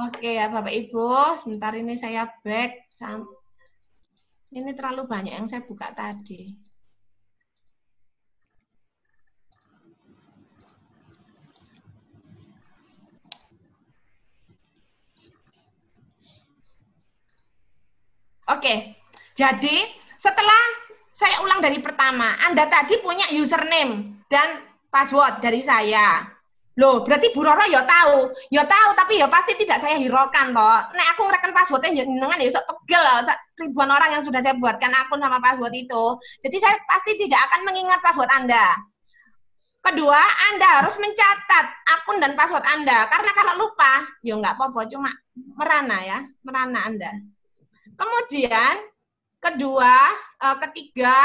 Oke ya Bapak Ibu, sebentar ini saya back. Ini terlalu banyak yang saya buka tadi. Oke, jadi setelah saya ulang dari pertama, Anda tadi punya username dan password dari saya. Loh, berarti Bu Roro ya tahu, tapi ya pasti tidak saya hiraukan toh. Nek aku ngereken passwordnya jenengan ya sok pegel ribuan orang yang sudah saya buatkan akun sama password itu. Jadi saya pasti tidak akan mengingat password Anda. Kedua, Anda harus mencatat akun dan password Anda. Karena kalau lupa, ya nggak apa-apa, cuma merana ya, merana Anda. Kemudian, ketiga,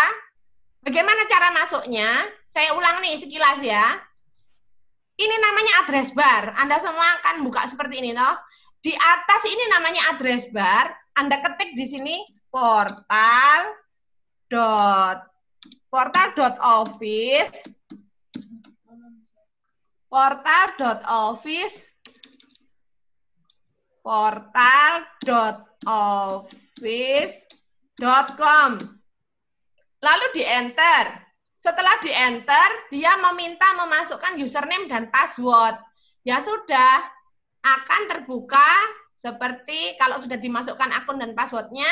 bagaimana cara masuknya? Saya ulang nih sekilas ya. Ini namanya address bar. Anda semua akan buka seperti ini, toh. Di atas ini namanya address bar. Anda ketik di sini portal.office portal.office.com. Lalu di enter. Setelah di enter, dia meminta memasukkan username dan password. Ya sudah, akan terbuka seperti kalau sudah dimasukkan akun dan passwordnya,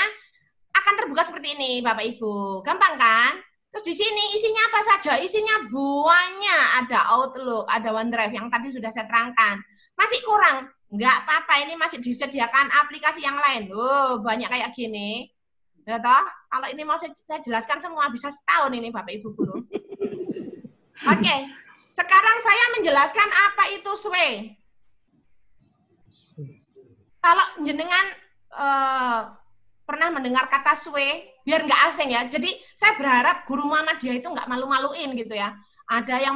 akan terbuka seperti ini, Bapak Ibu. Gampang kan? Terus di sini isinya apa saja? Isinya banyak. Ada Outlook, ada OneDrive yang tadi sudah saya terangkan. Masih kurang? Enggak apa-apa, ini masih disediakan aplikasi yang lain. Banyak kayak gini. Ya toh, kalau ini mau saya jelaskan semua bisa setahun ini Bapak Ibu guru. Oke, sekarang saya menjelaskan apa itu SWE. Kalau jenengan pernah mendengar kata SWE, biar nggak asing ya. Jadi saya berharap guru Muhammadiyah itu nggak malu-maluin gitu ya. Ada yang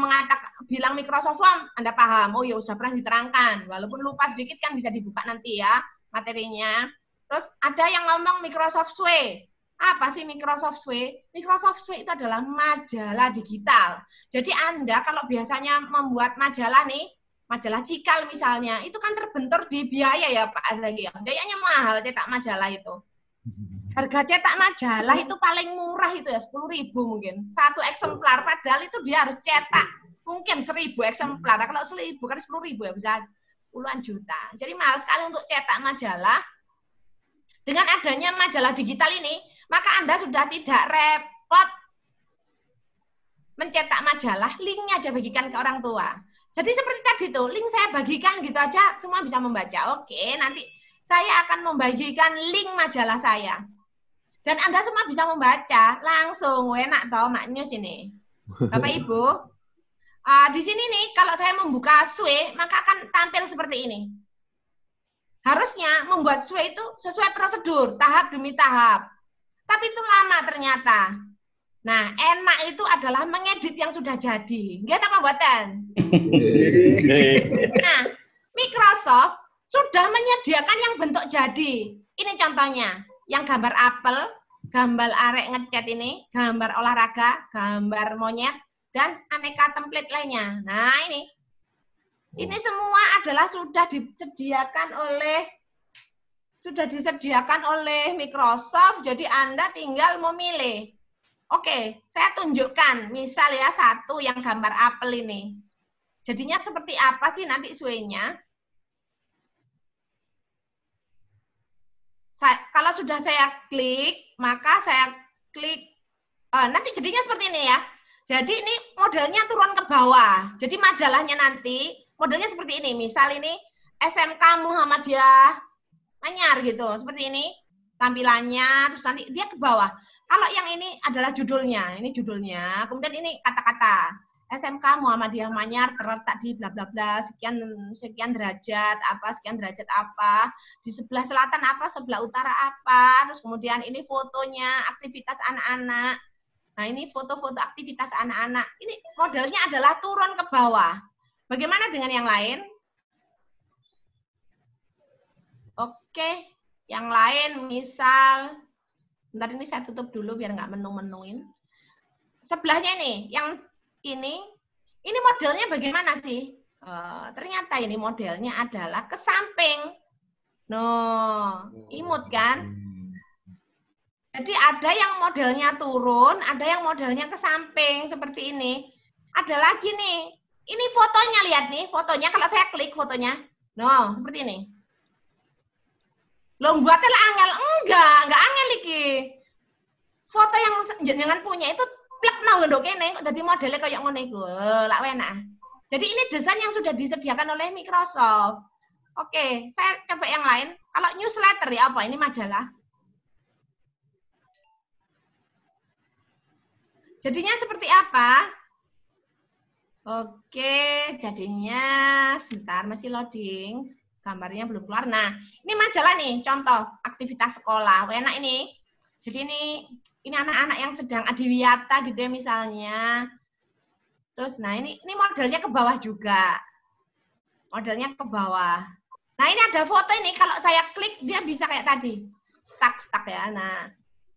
bilang Microsoft Form, Anda paham, oh ya sudah pernah diterangkan. Walaupun lupa sedikit kan bisa dibuka nanti ya materinya. Terus ada yang ngomong Microsoft SWE. Apa sih Microsoft SWE? Microsoft SWE itu adalah majalah digital. Jadi Anda kalau biasanya membuat majalah nih, majalah Cikal misalnya, itu kan terbentur di biaya ya Pak Azagi. Biayanya mahal cetak majalah itu. Harga cetak majalah itu paling murah itu ya 10.000 mungkin. Satu eksemplar, padahal itu dia harus cetak mungkin 1.000 eksemplar. Kalau 1.000 kan 10.000 ya bisa puluhan juta. Jadi mahal sekali untuk cetak majalah. Dengan adanya majalah digital ini, maka Anda sudah tidak repot mencetak majalah, linknya aja bagikan ke orang tua. Jadi seperti tadi tuh, link saya bagikan gitu aja, semua bisa membaca. Oke, nanti saya akan membagikan link majalah saya. Dan Anda semua bisa membaca, langsung enak toh maknya sini. Bapak Ibu, di sini nih, kalau saya membuka SWE, maka akan tampil seperti ini. Harusnya membuat SWE itu sesuai prosedur, tahap demi tahap. Tapi itu lama ternyata. Nah, enak itu adalah mengedit yang sudah jadi. Nggak apa buatan? Nah, Microsoft sudah menyediakan yang bentuk jadi. Ini contohnya, yang gambar apel, gambar arek ngechat ini, gambar olahraga, gambar monyet, dan aneka template lainnya. Nah, ini semua adalah sudah disediakan oleh Microsoft, jadi Anda tinggal memilih. Oke, saya tunjukkan, misal ya satu yang gambar apel ini. Jadinya seperti apa sih nanti SWE-nya? Kalau sudah saya klik, maka saya klik, nanti jadinya seperti ini ya. Jadi ini modelnya turun ke bawah. Jadi majalahnya nanti modelnya seperti ini. Misal ini SMK Muhammadiyah Manyar gitu, seperti ini tampilannya. Terus nanti dia ke bawah. Kalau yang ini adalah judulnya, ini judulnya. Kemudian ini kata-kata SMK Muhammadiyah Manyar terletak di bla bla bla sekian derajat apa, sekian derajat apa, di sebelah selatan apa, sebelah utara apa. Terus kemudian ini fotonya, aktivitas anak-anak. Nah, ini foto-foto aktivitas anak-anak. Ini modelnya adalah turun ke bawah. Bagaimana dengan yang lain? Oke, yang lain misal, bentar ini saya tutup dulu biar nggak menu-menuin. Sebelahnya nih, yang ini modelnya bagaimana sih? Ternyata ini modelnya adalah ke samping. No, imut kan? Jadi ada yang modelnya turun, ada yang modelnya ke samping seperti ini. Ada lagi nih. Ini fotonya, lihat nih, fotonya kalau saya klik fotonya. No, seperti ini. Lo buatnya lah angel, enggak angel iki. Foto yang jenengan punya itu plek nang ndok kene kok dadi modelnya kayak ngono iku. Lak enak. Jadi ini desain yang sudah disediakan oleh Microsoft. Oke, saya coba yang lain. Kalau newsletter ya apa? Ini majalah. Jadinya seperti apa? Oke, jadinya sebentar masih loading. Gambarnya belum keluar. Nah, ini majalah nih, contoh aktivitas sekolah. Enak ini. Jadi ini anak-anak yang sedang adiwiyata gitu ya misalnya. Terus, nah ini modelnya ke bawah juga. Modelnya ke bawah. Nah, ini ada foto ini. Kalau saya klik, dia bisa kayak tadi. Stuck ya. Nah,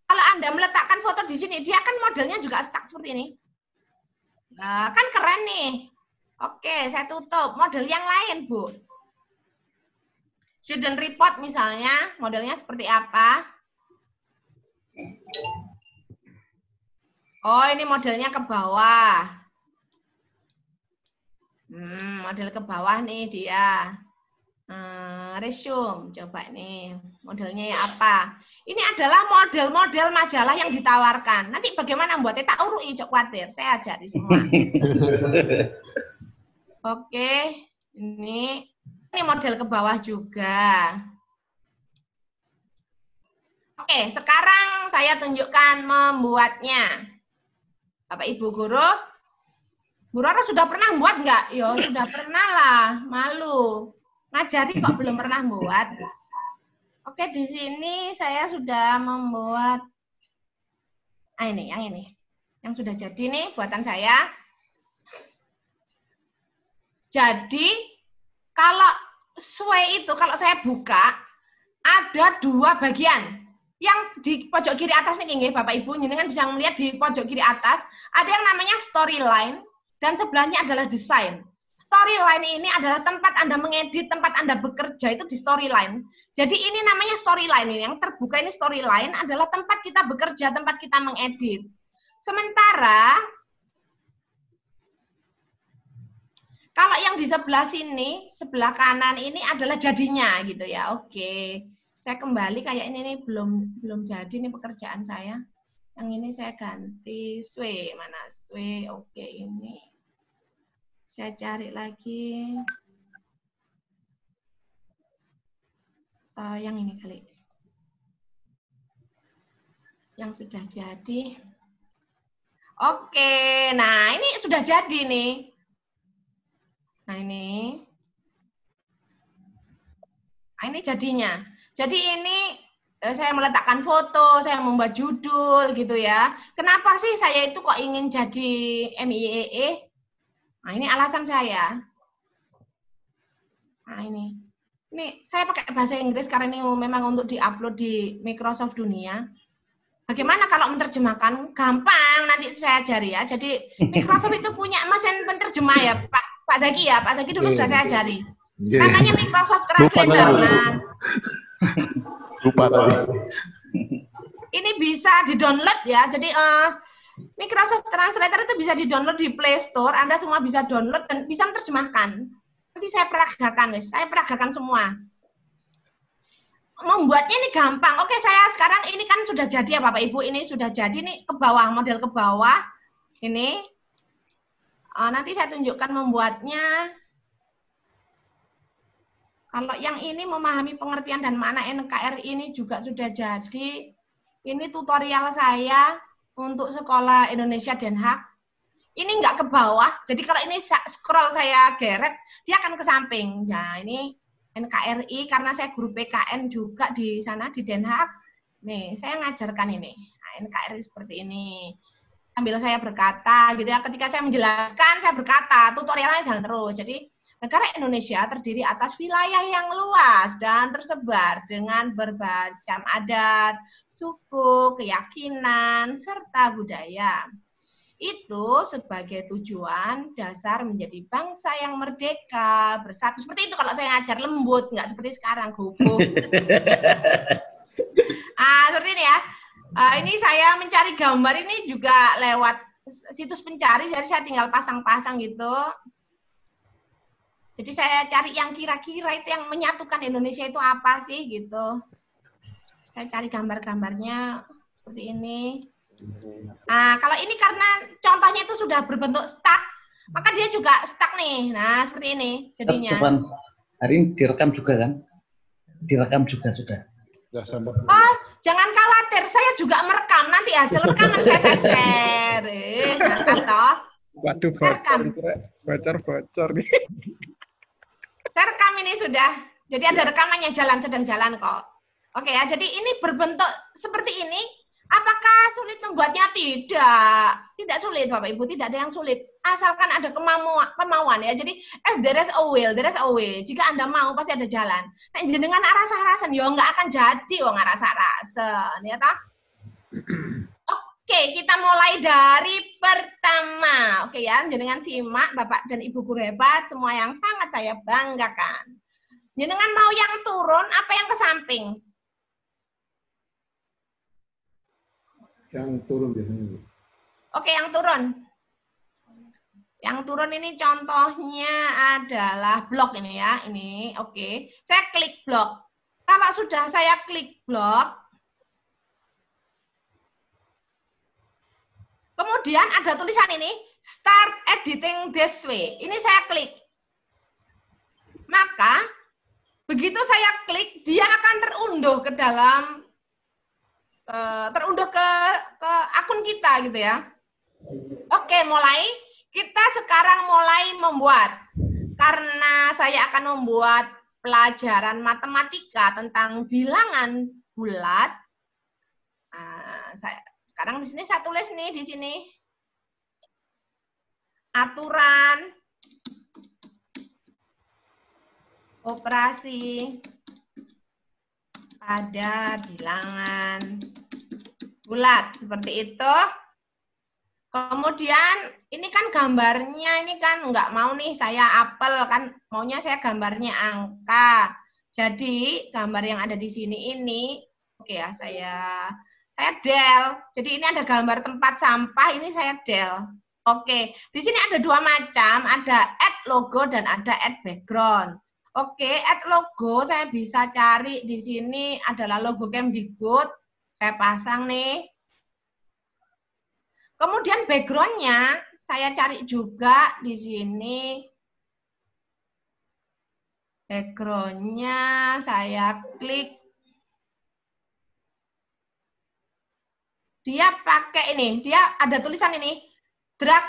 kalau Anda meletakkan foto di sini, dia kan modelnya juga stuck seperti ini. Nah, kan keren nih. Oke, saya tutup. Model yang lain, Bu. Student report misalnya, modelnya seperti apa? Oh, ini modelnya ke bawah. Model ke bawah nih dia. Resume, coba nih. Modelnya ya apa? Ini adalah model-model majalah yang ditawarkan. Nanti bagaimana buatnya? Tak urui, cok khawatir. Saya ajari semua. Oke, ini model ke bawah juga. Oke, sekarang saya tunjukkan membuatnya. Bapak Ibu Guru, Bu Rara sudah pernah buat nggak? Yo, sudah pernah lah, malu. Ngajari kok belum pernah buat. Oke, di sini saya sudah membuat, ini, yang ini. Yang sudah jadi nih, buatan saya. Jadi, kalau sway itu, kalau saya buka, ada dua bagian. Yang di pojok kiri atas nih, Bapak Ibu, ini kan bisa melihat di pojok kiri atas, ada yang namanya storyline, dan sebelahnya adalah desain. Storyline ini adalah tempat Anda mengedit, tempat Anda bekerja itu di storyline. Jadi ini namanya storyline, ini yang terbuka ini storyline adalah tempat kita bekerja, tempat kita mengedit. Sementara, kalau yang di sebelah sini, sebelah kanan ini adalah jadinya gitu ya. Oke. Saya kembali kayak ini nih belum jadi nih pekerjaan saya. Yang ini saya ganti sway, mana sway? Oke, ini. Saya cari lagi. Yang ini kali. Yang sudah jadi. Oke, nah ini sudah jadi nih. Nah ini jadinya. Jadi ini saya meletakkan foto, saya membuat judul gitu ya. Kenapa sih saya itu kok ingin jadi MIEE? Nah ini alasan saya. Nah ini saya pakai bahasa Inggris karena ini memang untuk diupload di Microsoft Dunia. Bagaimana kalau menerjemahkan? Gampang, nanti saya ajari ya. Jadi Microsoft itu punya mesin penerjemah ya, Pak Zaki ya. Pak Zaki dulu sudah saya ajari. Namanya Microsoft Translator. Nah, lupa tadi. Ini bisa di-download ya. Jadi Microsoft Translator itu bisa di-download di Play Store. Anda semua bisa download dan bisa menerjemahkan. Nanti saya peragakan, saya peragakan semua. Membuatnya ini gampang. Oke, saya sekarang ini kan sudah jadi ya Bapak Ibu. Ini sudah jadi nih ke bawah, model ke bawah. Ini. Nanti saya tunjukkan membuatnya. Kalau yang ini memahami pengertian dan makna NKRI ini juga sudah jadi. Ini tutorial saya untuk Sekolah Indonesia Den Haag. Ini nggak ke bawah, jadi kalau ini scroll saya geret, dia akan ke samping. Nah, ini NKRI, karena saya guru PKN juga di sana, di Den Haag. Nih, saya ngajarkan ini. Nah, NKRI seperti ini. Sambil saya berkata, gitu ya. Ketika saya menjelaskan, saya berkata, tutorialnya jalan terus. Jadi, negara Indonesia terdiri atas wilayah yang luas dan tersebar dengan bermacam adat, suku, keyakinan, serta budaya. itu sebagai tujuan dasar menjadi bangsa yang merdeka, bersatu. Seperti itu kalau saya ngajar, lembut, nggak seperti sekarang, gobo. Seperti ini ya. Ini saya mencari gambar ini juga lewat situs pencari, jadi saya tinggal pasang-pasang gitu. Jadi saya cari yang kira-kira itu yang menyatukan Indonesia itu apa sih gitu. Saya cari gambar-gambarnya seperti ini. Nah, kalau ini karena contohnya itu sudah berbentuk stuck, maka dia juga stuck nih. Nah, seperti ini jadinya. Hari ini direkam juga kan? Direkam juga sudah. Oh, jangan khawatir, saya juga merekam. Nanti hasil rekaman saya share. Jangan toh. Waduh, bocor nih. Saya rekam ini sudah. Jadi ada rekamannya, sedang jalan kok. Oke ya, jadi ini berbentuk seperti ini. Apakah sulit membuatnya? Tidak sulit Bapak Ibu, tidak ada yang sulit. Asalkan ada kemauan ya. Jadi if there is a will, there is a way. Jika Anda mau pasti ada jalan. Nah, jenengan rasa-rasen ya nggak akan jadi wong rasa-rasen ya toh. Oke, kita mulai dari pertama. Oke ya, jenengan simak Bapak dan Ibu guru hebat, semua yang sangat saya banggakan. Jenengan mau yang turun apa yang ke samping? Yang turun biasanya. Oke, yang turun. Yang turun ini contohnya adalah blok ini ya. Ini, oke. Saya klik blok. Kalau sudah saya klik blok, kemudian ada tulisan ini, start editing this way. Ini saya klik. Maka, begitu saya klik, dia akan terunduh ke dalam ke akun kita gitu ya. Oke, kita sekarang mulai membuat. Karena saya akan membuat pelajaran matematika tentang bilangan bulat. Sekarang di sini saya tulis nih di sini. Aturan operasi pada bilangan bulat seperti itu. Kemudian ini kan gambarnya ini kan nggak mau nih saya apel kan, maunya saya gambarnya angka. Jadi gambar yang ada di sini ini, oke ya saya del. Jadi ini ada gambar tempat sampah, ini saya del. Oke, di sini ada dua macam, ada add logo dan ada add background. Oke, add logo saya bisa cari di sini adalah logo Kemdikbud. Saya pasang nih. Kemudian background-nya saya cari juga di sini. Background-nya saya klik. Dia pakai ini, dia ada tulisan ini, drag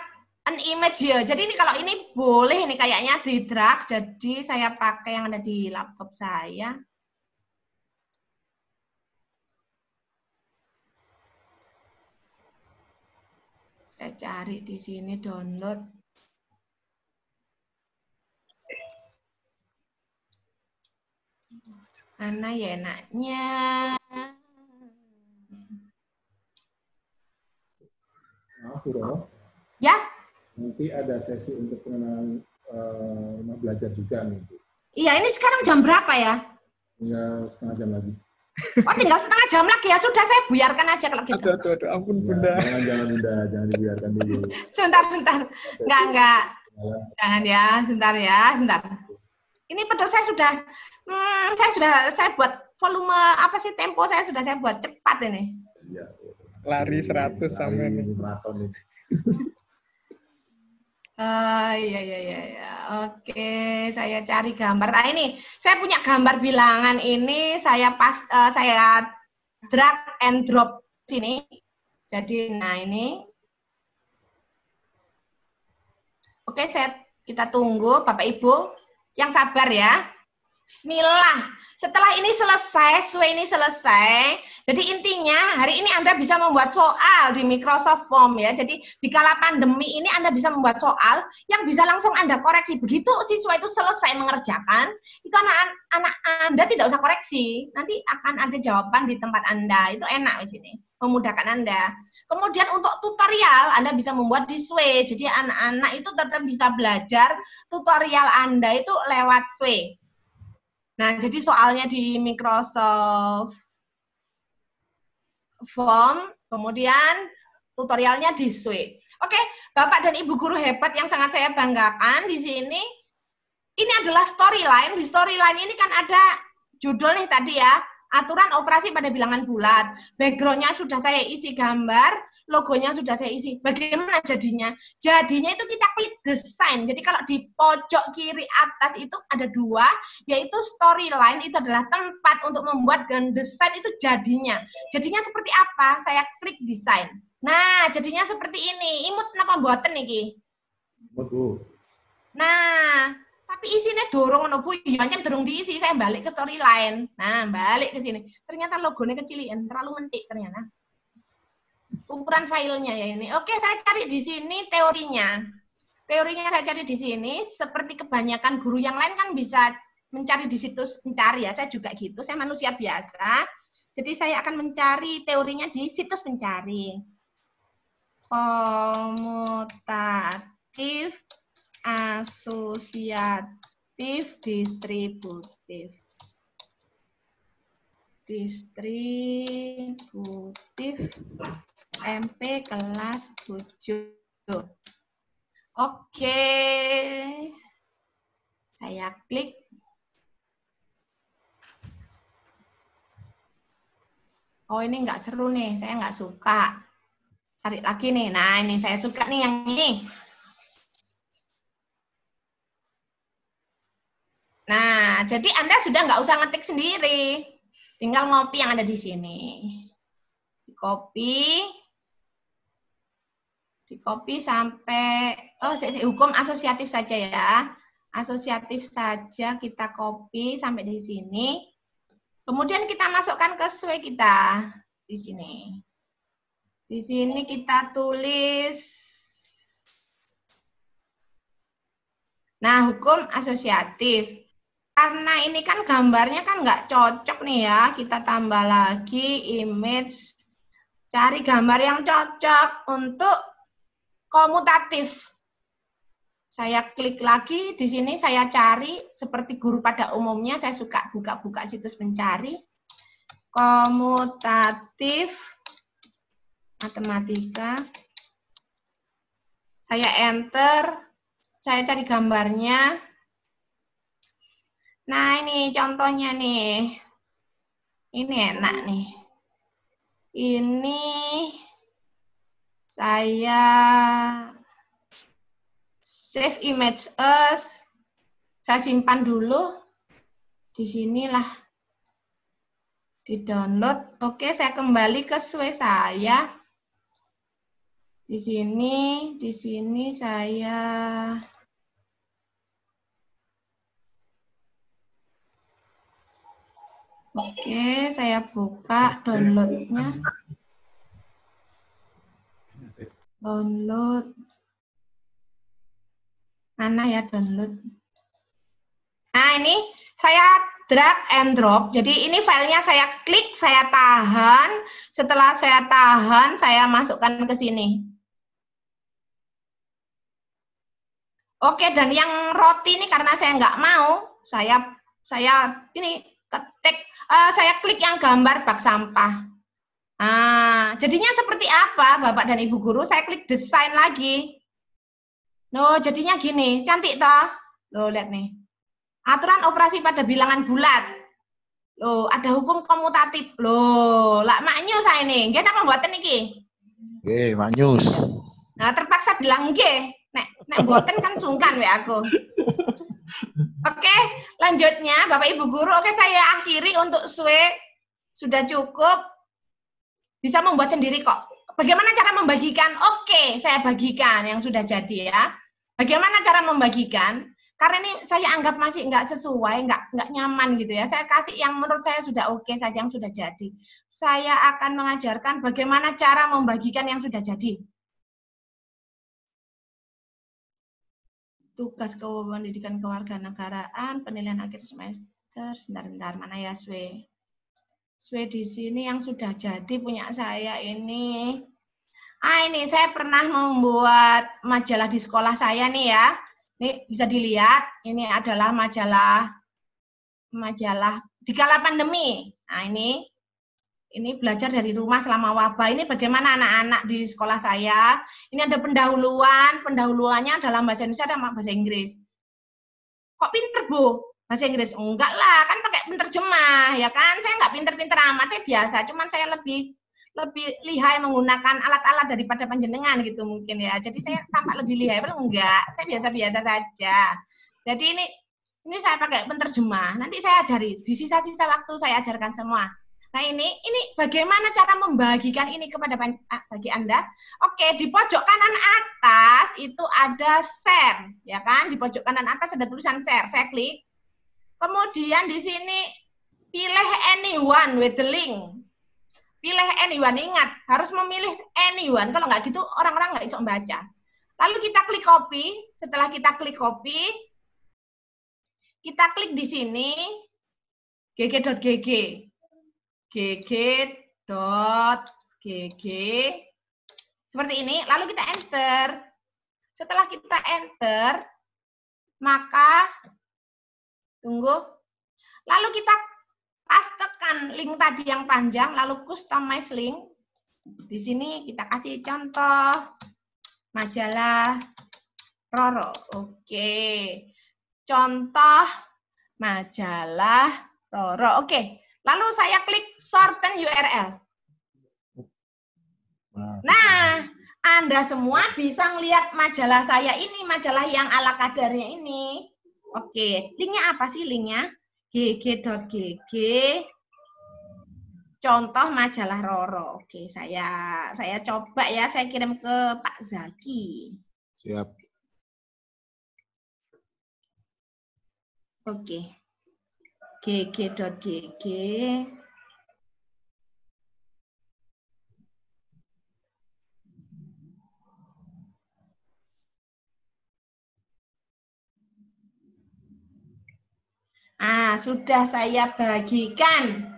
an image here. Jadi ini kalau ini boleh ini kayaknya di drag. Jadi saya pakai yang ada di laptop saya. Saya cari di sini download. Mana ya enaknya? Bro. Ya. Nanti ada sesi untuk pengenalan rumah belajar juga nih, Bu. Iya, ini sekarang jam berapa ya? Tinggal setengah jam lagi. Oh, tinggal setengah jam lagi ya. Sudah, saya biarkan aja kalau gitu. Aduh, ampun Bunda. Jangan Bunda, jangan dibiarkan dulu. Sebentar. Enggak. Jangan ya, sebentar. Ini padahal saya buat volume apa sih tempo saya buat cepat ini. Iya. Lari 100 sampai nih. Maraton ini. Iya. Oke, saya cari gambar. Nah, ini saya punya gambar bilangan ini saya drag and drop sini. Jadi, nah ini. Oke, kita tunggu Bapak Ibu yang sabar ya. Bismillah. Setelah ini selesai, ini selesai. Jadi intinya hari ini Anda bisa membuat soal di Microsoft Form ya. Jadi di kala pandemi ini Anda bisa membuat soal yang bisa langsung Anda koreksi. Begitu siswa itu selesai mengerjakan, itu anak Anda tidak usah koreksi. Nanti akan ada jawaban di tempat Anda. Itu enak di sini, memudahkan Anda. Kemudian untuk tutorial, Anda bisa membuat di Sway. Jadi anak-anak itu tetap bisa belajar tutorial Anda itu lewat Sway. Nah, jadi soalnya di Microsoft Form, kemudian tutorialnya di Sway. Oke, Bapak dan Ibu guru hebat yang sangat saya banggakan di sini, ini adalah storyline. Di storyline ini kan ada judul nih tadi ya, aturan operasi pada bilangan bulat. Background-nya sudah saya isi gambar, logonya sudah saya isi. Bagaimana jadinya? Jadinya itu kita klik desain. Jadi kalau di pojok kiri atas itu ada 2, yaitu storyline, itu adalah tempat untuk membuat, dan desain itu jadinya. Jadinya seperti apa? Saya klik desain. Nah, jadinya seperti ini. Imut kenapa buatan nih? Nah, tapi isinya dorong Bu, yang dorong diisi, saya balik ke storyline. Nah, balik ke sini. Ternyata logonya kecilin, terlalu mentik ternyata. Ukuran filenya ya ini. Oke, saya cari di sini teorinya. Teorinya saya cari di sini, seperti kebanyakan guru yang lain kan bisa mencari di situs pencari ya. Saya juga gitu, saya manusia biasa. Jadi saya akan mencari teorinya di situs pencari. Komutatif, asosiatif, distributif. MP kelas 7. Oke. Saya klik. Oh, ini nggak seru nih, saya nggak suka. Cari lagi nih. Nah, ini saya suka nih yang ini. Nah, jadi Anda sudah nggak usah ngetik sendiri. Tinggal ngopi yang ada di sini. Di-copy sampai, hukum asosiatif saja ya. Asosiatif saja kita copy sampai di sini. Kemudian kita masukkan ke Sway kita. Di sini. Di sini kita tulis. Nah, hukum asosiatif. Karena ini kan gambarnya kan nggak cocok nih ya, kita tambah lagi image, cari gambar yang cocok untuk komutatif. Saya klik lagi, di sini saya cari, seperti guru pada umumnya, saya suka buka-buka situs pencari, komutatif, matematika, saya enter, saya cari gambarnya. Nah, ini contohnya nih. Ini enak nih. Ini saya save image as. Saya simpan dulu. Di sinilah. Di-download. Oke, saya kembali ke Sway saya. Di sini saya Oke, saya buka downloadnya. Download. Mana ya download? Nah, ini saya drag and drop. Jadi ini filenya saya klik, saya tahan. Setelah saya tahan, saya masukkan ke sini. Oke, dan yang roti ini karena saya nggak mau, saya ini ketik. Saya klik yang gambar bak sampah. Nah, jadinya seperti apa, Bapak dan Ibu guru? Saya klik desain lagi. Loh, jadinya gini, cantik toh? Loh, lihat nih. Aturan operasi pada bilangan bulat. Loh, ada hukum komutatif. Loh, lah maknyus saya ini. Nggih napa mboten iki? Nggih, maknyus. Nah, terpaksa bilang nggih. Nek mboten kan sungkan we aku. Oke, lanjutnya Bapak Ibu guru, oke saya akhiri untuk Sway. Sudah cukup. Bisa membuat sendiri kok. Bagaimana cara membagikan? Oke, saya bagikan yang sudah jadi ya. Bagaimana cara membagikan? Karena ini saya anggap masih nggak sesuai, nggak nyaman gitu ya. Saya kasih yang menurut saya sudah oke saja, yang sudah jadi. Saya akan mengajarkan bagaimana cara membagikan yang sudah jadi. Tugas kependidikan kewarganegaraan, penilaian akhir semester. Sebentar, mana ya Sway? Sway di sini yang sudah jadi punya saya ini. Ini saya pernah membuat majalah di sekolah saya nih ya. Ini bisa dilihat, ini adalah majalah di kala pandemi. Nah, ini belajar dari rumah selama wabah. Ini bagaimana anak-anak di sekolah saya. Ini ada pendahuluannya dalam bahasa Indonesia dan bahasa Inggris. Kok pinter, Bu? Bahasa Inggris? Enggak lah, kan pakai penerjemah, ya kan? Saya nggak pinter-pinter amat, saya biasa. Cuman saya lebih lihai menggunakan alat-alat daripada panjenengan gitu mungkin ya. Jadi saya tampak lebih lihai, padahal enggak. Saya biasa-biasa saja. Jadi ini saya pakai penerjemah. Nanti saya ajari. Di sisa-sisa waktu saya ajarkan semua. Nah ini bagaimana cara membagikan ini kepada bagi Anda? Oke, di pojok kanan atas itu ada share, ya kan? Di pojok kanan atas ada tulisan share. Saya klik. Kemudian di sini pilih anyone with the link. Pilih anyone, ingat harus memilih anyone. Kalau nggak gitu orang-orang nggak bisa membaca. Lalu kita klik copy. Setelah kita klik copy, kita klik di sini gg.gg. gg.gg seperti ini, lalu kita enter. Setelah kita enter, maka tunggu, lalu kita pastekan link tadi yang panjang, lalu customize link. Di sini kita kasih contoh majalah Roro. Oke, contoh majalah Roro. Oke. Lalu saya klik shorten URL. Nah, Anda semua bisa melihat majalah saya ini, majalah yang ala kadarnya ini. Oke, linknya apa sih linknya? gg.gg contoh majalah Roro. Oke, saya coba ya, saya kirim ke Pak Zaki. Siap. Oke. gg.gg sudah saya bagikan.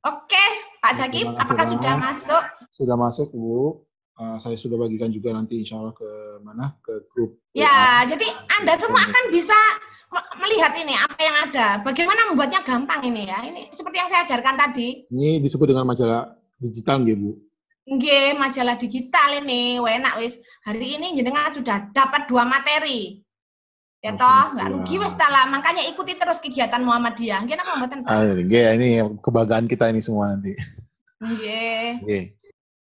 Oke, Pak Zaki, apakah sudah masuk? Sudah masuk, Bu. Saya sudah bagikan juga nanti insya Allah ke mana? Ke grup. Ya, jadi Anda semua akan bisa melihat ini apa yang ada. Bagaimana membuatnya gampang ini ya. Ini seperti yang saya ajarkan tadi. Ini disebut dengan majalah digital nggih, Bu? Nggih, majalah digital ini. Enak wis. Hari ini jenengan sudah dapat 2 materi. Ya toh, nggak rugi wis lah. Makanya ikuti terus kegiatan Muhammadiyah. Nggih napa mboten? Nggih, ini kebanggaan kita ini semua nanti. Nggih. Nggih.